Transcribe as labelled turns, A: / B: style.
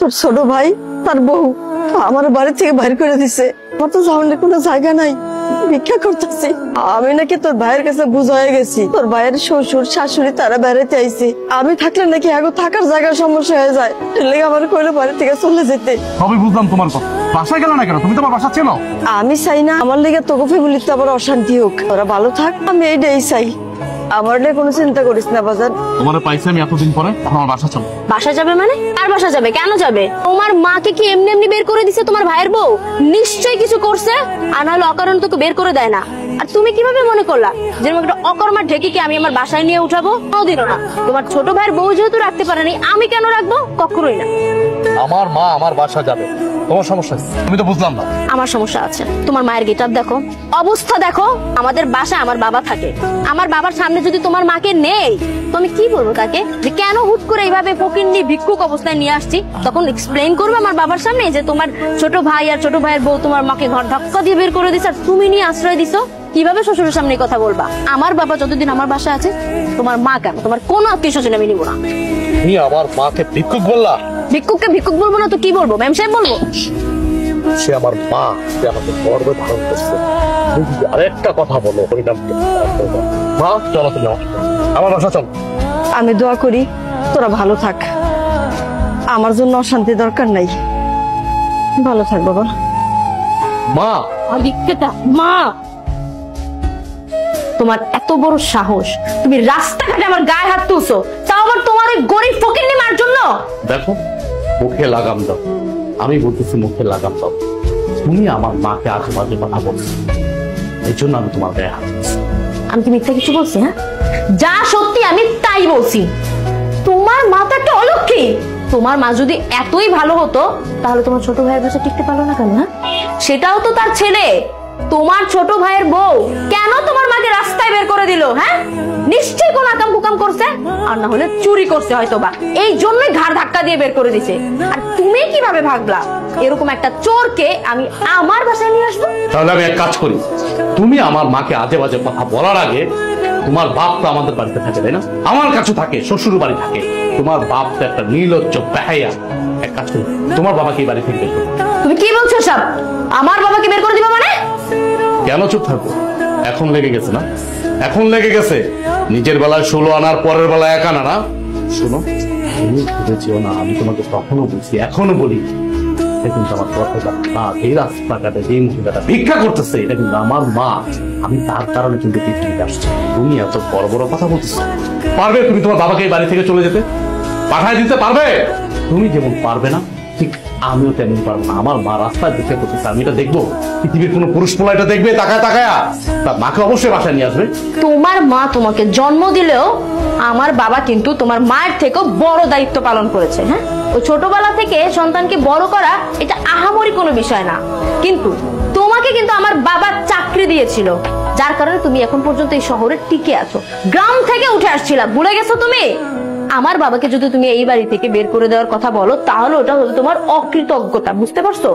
A: তোর ছোট ভাই তার বউ আমার বাড়ি থেকে বাইর করে দিছে। আমার তো যাওয়ার কোনো জায়গা নাই, ভিক্ষা করতেছি। আমি নাকি তোর ভাইয়ের কাছে বুঝাই গেছি তোর ভাইয়ের শ্বশুর শাশুড়ি তারা বেড়াতে আইছে, আমি থাকলে নাকি আগে থাকার জায়গার সমস্যা হয়ে যায়, লেগে আমার কইলো বাড়ি থেকে চলে যেতে।
B: সবই বুঝলাম তোমার কথা, বাসায় গেল না কেন? তুমি তোমার বাসা চেনো?
A: আমি চাই না আমার লেগে তোকে ফ্যামিলিতে আবার অশান্তি হোক, ওরা ভালো থাক, আমি এইটাই চাই। আমার নিয়ে কোনো চিন্তা করিস না বাজার।
B: তোমার পাইছি আমি এতদিন পরে, আমার বাসা চলো।
C: বাসা যাবে মানে? আর বাসা যাবে কেন যাবে? তোমার মাকে কি এমনি এমনি বের করে দিছে তোমার ভাইয়ের বউ? নিশ্চয়ই কিছু করছে, আর নাহলে অকারণ তোকে বের করে দেয় না। আর তুমি কিভাবে মনে করলা যেরকম একটা অকর্মার ঢেকিকে আমি আমার বাসায় নিয়ে উঠাবো? কোনোদিনও না। তোমার ছোট ভাইয়ের বউ যেহেতু রাখতে পারেনি, আমি কেন রাখবো? কখনোই না।
B: আমার মা আমার বাসা যাবে, তোমার সমস্যা? আমি তো বুঝলাম না।
C: আমার সমস্যা আছে। তোমার মায়ের গেটআপ দেখো, অবস্থা দেখো। আমাদের বাসায় আমার বাবা থাকে, আমার বাবার সামনে যদি তোমার মাকে নেই তো আমি কি বলবো তাকে যে কেন হুট করে এইভাবে ফকিন্নি ভিক্ষুক অবস্থায় নিয়ে আসছি? তখন এক্সপ্লেইন করবে আমার বাবার সামনে যে তোমার ছোট ভাই আর ছোট ভাইয়ের বউ তোমার মাকে ঘর ধাক্কা দিয়ে বের করে দিছে আর তুমি নিয়ে আশ্রয় দিছো। কিভাবে শ্বশুরের সামনে কথা বলবা? আমার বাবা যতদিন আমার বাসায় আছে, তোমার মা কেন, তোমার কোনো আত্মীয় স্বজন আমি নিবো না।
B: তুমি আমার মাকে ভিক্ষুক বললা?
C: ভিক্ষুককে ভিক্ষুক বলবো না তো কি বলবো? ম্যাম সাহেব বলবো?
B: সে আমার মা, সে আমাকে গর্বে ধারণ করছে। আরেকটা কথা বলো, মা চলো তুমি আমার বাসা চলো।
A: আমি দোয়া করি তোরা ভালো থাক, আমার জন্য অশান্তি দরকার নাই, ভালো থাক বাবা।
B: মা
C: মা, তোমার এত বড় সাহস, তুমি রাস্তাঘাটে আমার গায়ে হাত তুলছো, তাও আবার তোমার ওই গরিব ফকিন্নি মার জন্য।
B: দেখো, মুখে লাগাম দাও, আমি বলতেছি মুখে লাগাম দাও। তুমি আমার মাকে আজে বাজে কথা বলছো, এই জন্য আমি তোমার গায়ে হাত দিচ্ছি।
C: আমি কি মিথ্যা কিছু বলছি? হ্যাঁ, যা সত্যি আমি তাই বলছি। তোমার মা তো একটা অলক্ষী। তোমার মা যদি এতই ভালো হতো তাহলে তোমার ছোট ভাইয়ের কাছে টিকতে পারলো না কেন? সেটাও তো তার ছেলে। তোমার ছোট ভাইয়ের বউ কেন তোমার মাকে রাস্তায় বের করে দিল? হ্যাঁ, নিশ্চয়ই কোন আকাম কুকাম করছে, আর না হলে চুরি করছে হয়তো বা, এই জন্যই ঘাড় ধাক্কা দিয়ে বের করে দিছে। আর তুমি কিভাবে ভাবলা এরকম একটা চোরকে আমি আমার বাসায় নিয়ে আসবো?
B: তাহলে আমি এক কাজ করি, তুমি আমার মাকে আজে বাজে কথা বলার আগে, তোমার বাপ তো আমাদের বাড়িতে থাকে তাই না, আমার কাছে থাকে, শ্বশুর বাড়ি থাকে। তোমার বাপ তো একটা নির্লজ্জ বেহায়া। এক কাজ করি, তোমার বাবাকে এই বাড়ি থেকে বের করো।
C: তুমি কি বলছো সব? আমার বাবাকে বের করে দিবা মানে?
B: কেন চুপ থাকবো? এখন লেগে গেছে না? এখন লেগে গেছে। নিজের বেলায় 16 আনার, পরের বেলায় 1 আনা না। শোনো, তুমি ভেবেছিও না আমি তোমাকে কখনো বলছি, এখনো বলি, কিন্তু আমার কথাটা না, এই রাস্তাঘাটে যে মহিলাটা ভিক্ষা করতেছে এটা কিন্তু আমার মা। আমি তার কারণে কিন্তু পৃথিবীতে আসছি। তুমি এত বড় বড় কথা বলতেছো। পারবে তুমি তোমার বাবাকে এই বাড়ি থেকে চলে যেতে? পাঠায় দিতে পারবে? তুমি যেমন পারবে না, ঠিক আমিও তেমন পারবো না। আমার মা রাস্তায় ভিক্ষা করতেছে, আমি এটা দেখবো? পৃথিবীর কোনো পুরুষ পোলা এটা দেখবে তাকায় তাকায়া? তার মাকে অবশ্যই বাসায় নিয়ে আসবে।
C: তোমার মা তোমাকে জন্ম দিলেও আমার বাবা কিন্তু তোমার মায়ের থেকেও বড় দায়িত্ব পালন করেছে। হ্যাঁ, ওই ছোটবেলা থেকে সন্তানকে বড় করা এটা আহামরি কোনো বিষয় না, কিন্তু তোমাকে কিন্তু আমার বাবা চাকরি দিয়েছিল, যার কারণে তুমি এখন পর্যন্ত এই শহরে টিকে আছো। গ্রাম থেকে উঠে আসছিলা, ভুলে গেছো তুমি? আমার বাবাকে যদি তুমি এই বাড়ি থেকে বের করে দেওয়ার কথা বলো তাহলে ওটা হলো তোমার অকৃতজ্ঞতা, বুঝতে পারছো?